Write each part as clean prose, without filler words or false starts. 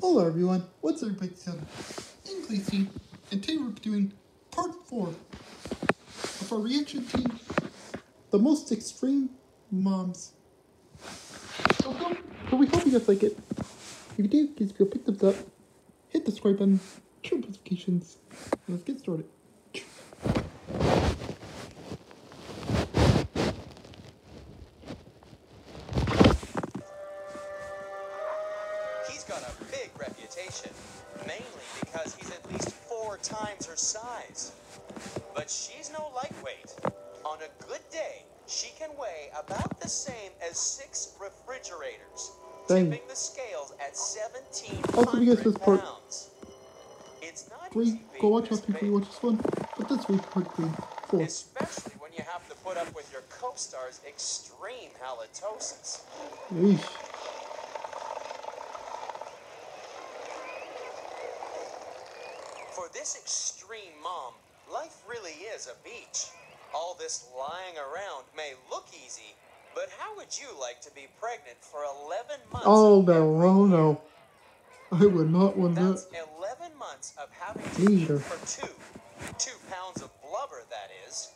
Hello everyone, what's everybody doing? I'm Glace, and today we're doing part 4 of our reaction to the most extreme moms. So we hope you guys like it. If you do, please feel pick thumbs up, hit the subscribe button, turn notifications, and let's get started. He's got a big reputation, mainly because he's at least 4 times her size. But she's no lightweight. On a good day, she can weigh about the same as 6 refrigerators, tipping the scales at 1,700 pounds. It's not easy Go being watch this out before big, you watch this one, but this week part 4. especially when you have to put up with your co-star's extreme halitosis. Eesh. For this extreme mom, life really is a beach. All this lying around may look easy, but how would you like to be pregnant for 11 months? Oh no. I would not want that. That's 11 months of having to eat for 2 pounds of blubber, that is.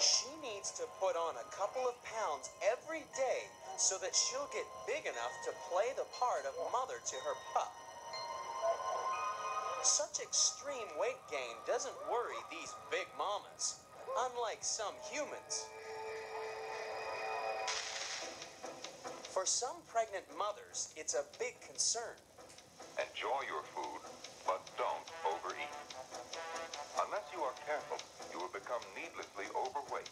She needs to put on a couple of pounds every day so that she'll get big enough to play the part of mother to her pup. Such extreme weight gain doesn't worry these big mamas, unlike some humans. For some pregnant mothers, it's a big concern. Enjoy your food, but don't overeat. Unless you are careful, you will become needlessly overweight.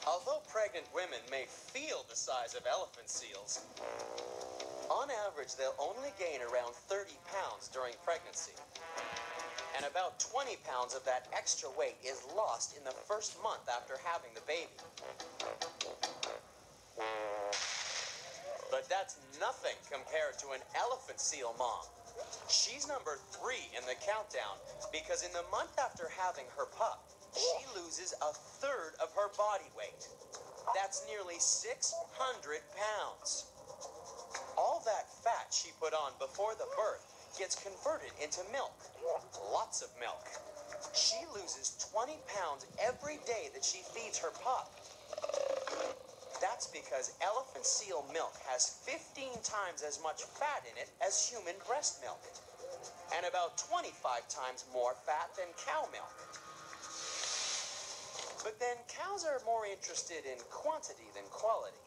Although pregnant women may feel the size of elephant seals, on average, they'll only gain around 30 pounds during pregnancy. And about 20 pounds of that extra weight is lost in the first month after having the baby. But that's nothing compared to an elephant seal mom. She's number 3 in the countdown because in the month after having her pup, she loses a third of her body weight. That's nearly 600 pounds. All that fat she put on before the birth gets converted into milk. Lots of milk. She loses 20 pounds every day that she feeds her pup. That's because elephant seal milk has 15 times as much fat in it as human breast milk, and about 25 times more fat than cow milk. But then cows are more interested in quantity than quality.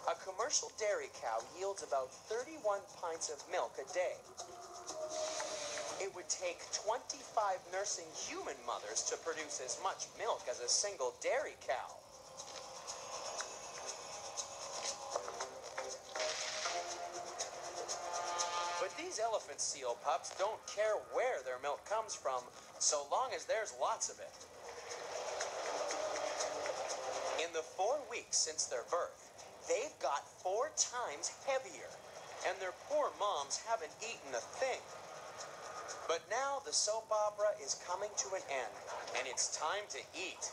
A commercial dairy cow yields about 31 pints of milk a day. It would take 25 nursing human mothers to produce as much milk as a single dairy cow. But these elephant seal pups don't care where their milk comes from, so long as there's lots of it. In the 4 weeks since their birth, they've got 4 times heavier, and their poor moms haven't eaten a thing. But now the soap opera is coming to an end, and it's time to eat.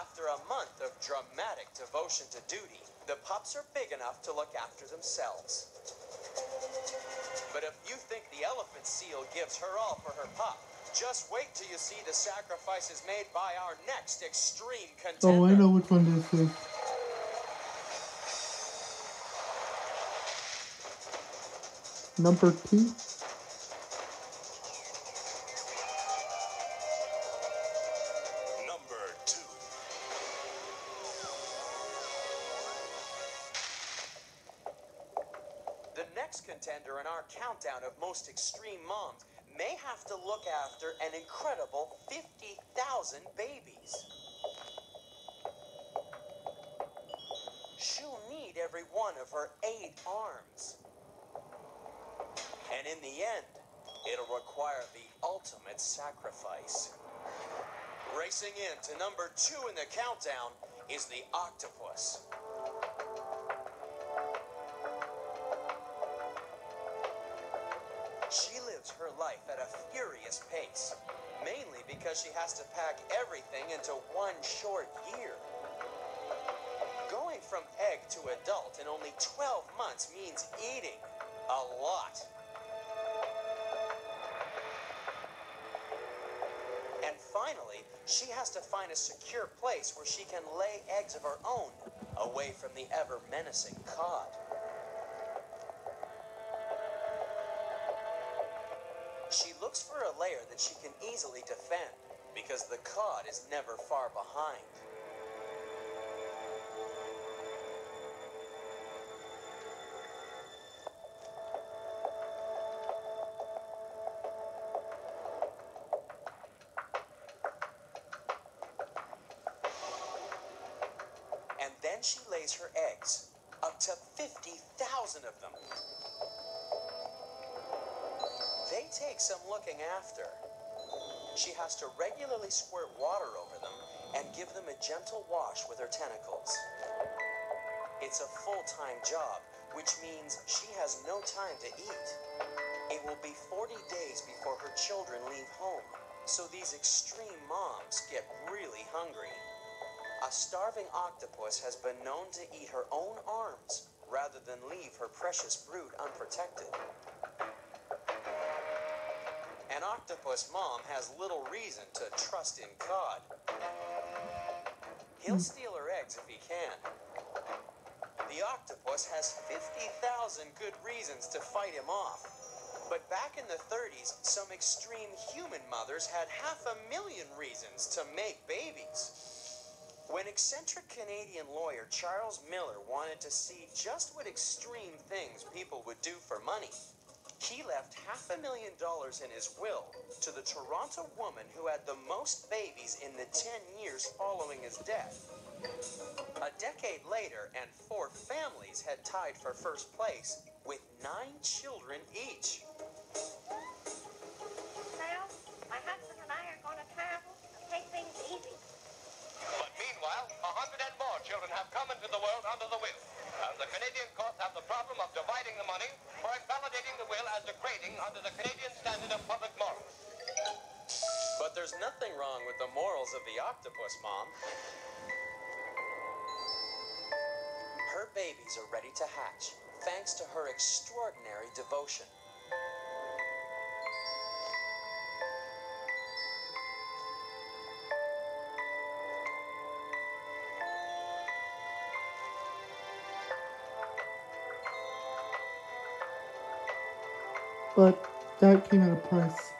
After a month of dramatic devotion to duty, the pups are big enough to look after themselves. But if you think the elephant seal gives her all for her pup, just wait till you see the sacrifices made by our next extreme contender. Oh, I know which one this is. Number 2. Number 2. The next contender in our countdown of most extreme moms may have to look after an incredible 50,000 babies. She'll need every one of her 8 arms. And in the end, it'll require the ultimate sacrifice. Racing in to number 2 in the countdown is the octopus. She lives her life at a furious pace. mainly because she has to pack everything into one short year. Going from egg to adult in only 12 months means eating a lot. And finally, she has to find a secure place where she can lay eggs of her own, away from the ever-menacing cod. She looks for a lair that she can easily defend, because the cod is never far behind. And then she lays her eggs, up to 50,000 of them. They take some looking after. She has to regularly squirt water over them and give them a gentle wash with her tentacles. It's a full-time job, which means she has no time to eat. It will be 40 days before her children leave home, so these extreme moms get really hungry. A starving octopus has been known to eat her own arms rather than leave her precious brood unprotected. An octopus mom has little reason to trust in cod. He'll steal her eggs if he can. The octopus has 50,000 good reasons to fight him off. But back in the 30s, some extreme human mothers had 500,000 reasons to make babies. When eccentric Canadian lawyer Charles Miller wanted to see just what extreme things people would do for money, he left $500,000 in his will to the Toronto woman who had the most babies in the 10 years following his death. A decade later, and 4 families had tied for first place with 9 children each. Well, my husband and I are going to travel and take things easy. But meanwhile, 100 and more children have come into the world under the will. And the Canadian courts have the problem of dividing the money or invalidating the will as degrading under the Canadian standard of public morals. But there's nothing wrong with the morals of the octopus mom. Her babies are ready to hatch, thanks to her extraordinary devotion. But that came at a price.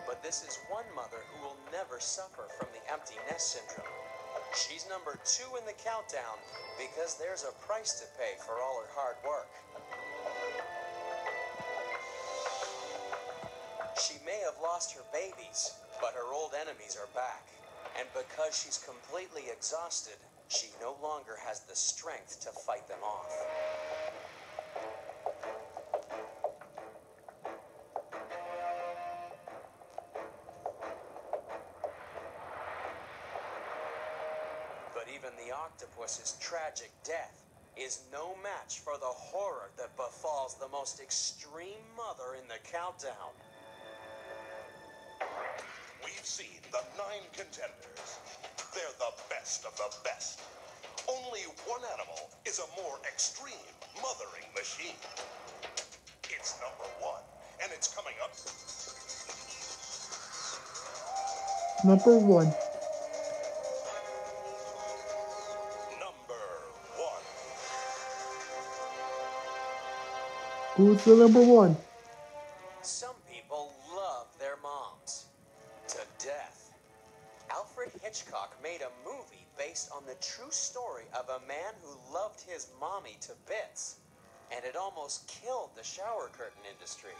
But this is one mother who will never suffer from the empty nest syndrome. She's number 2 in the countdown because there's a price to pay for all her hard work. She may have lost her babies, but her old enemies are back. And because she's completely exhausted, she no longer has the strength to fight them off. Even the octopus's tragic death is no match for the horror that befalls the most extreme mother in the countdown. We've seen the 9 contenders. They're the best of the best. Only one animal is a more extreme mothering machine. It's number 1, and it's coming up. Number 1. Who's the number 1? Some people love their moms to death. Alfred Hitchcock made a movie based on the true story of a man who loved his mommy to bits, and it almost killed the shower curtain industry.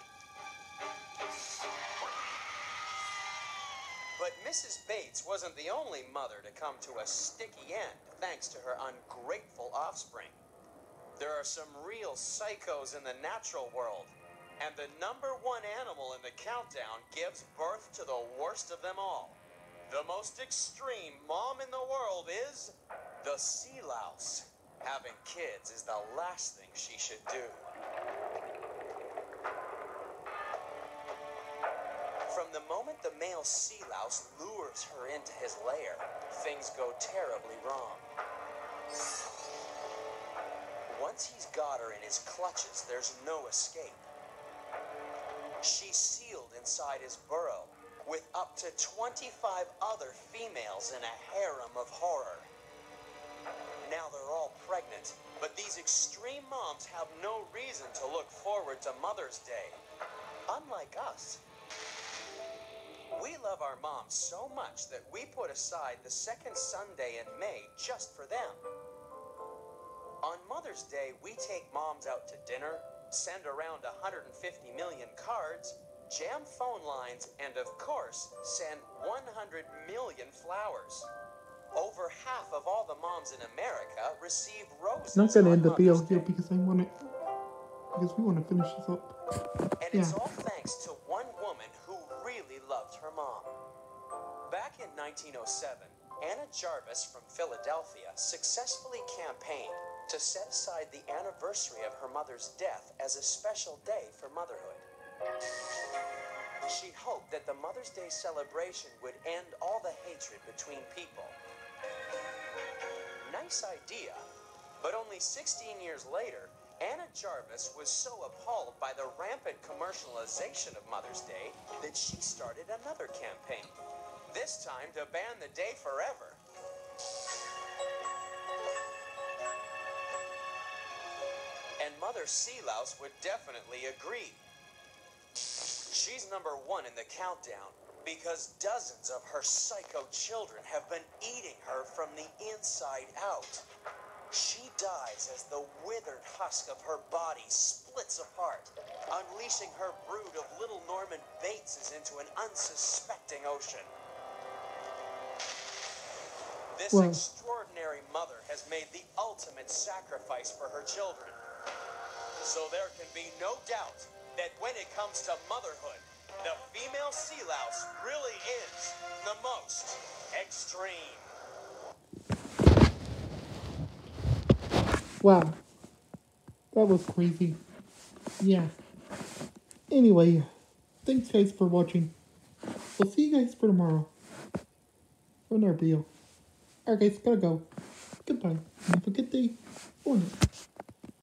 But Mrs. Bates wasn't the only mother to come to a sticky end thanks to her ungrateful offspring. There are some real psychos in the natural world, and the number 1 animal in the countdown gives birth to the worst of them all. The most extreme mom in the world is the sea louse. Having kids is the last thing she should do. From from the moment the male sea louse lures her into his lair, things go terribly wrong. Once he's got her in his clutches, there's no escape. She's sealed inside his burrow with up to 25 other females in a harem of horror. Now they're all pregnant, but these extreme moms have no reason to look forward to Mother's Day. Unlike us. We love our moms so much that we put aside the second Sunday in May just for them. On Mother's Day, we take moms out to dinner, send around 150 million cards, jam phone lines, and of course, send 100 million flowers. Over half of all the moms in America receive roses. I'm not gonna on end the video Mother's here Day. because we want to finish this up. And it's all thanks to one woman who really loved her mom. Back in 1907, Anna Jarvis from Philadelphia successfully campaigned to set aside the anniversary of her mother's death as a special day for motherhood. She hoped that the Mother's Day celebration would end all the hatred between people. Nice idea, but only 16 years later, Anna Jarvis was so appalled by the rampant commercialization of Mother's Day that she started another campaign, this time to ban the day forever. And Mother Sea Louse would definitely agree. She's number one in the countdown because dozens of her psycho children have been eating her from the inside out. She dies as the withered husk of her body splits apart, unleashing her brood of little Norman Bateses into an unsuspecting ocean. This extraordinary mother has made the ultimate sacrifice for her children. So there can be no doubt that when it comes to motherhood, the female sea louse really is the most extreme. Wow. That was crazy. Yeah. Anyway, thanks guys for watching. We'll see you guys for tomorrow. For another video. Alright guys, gotta go. Goodbye. Have a good day. Or night.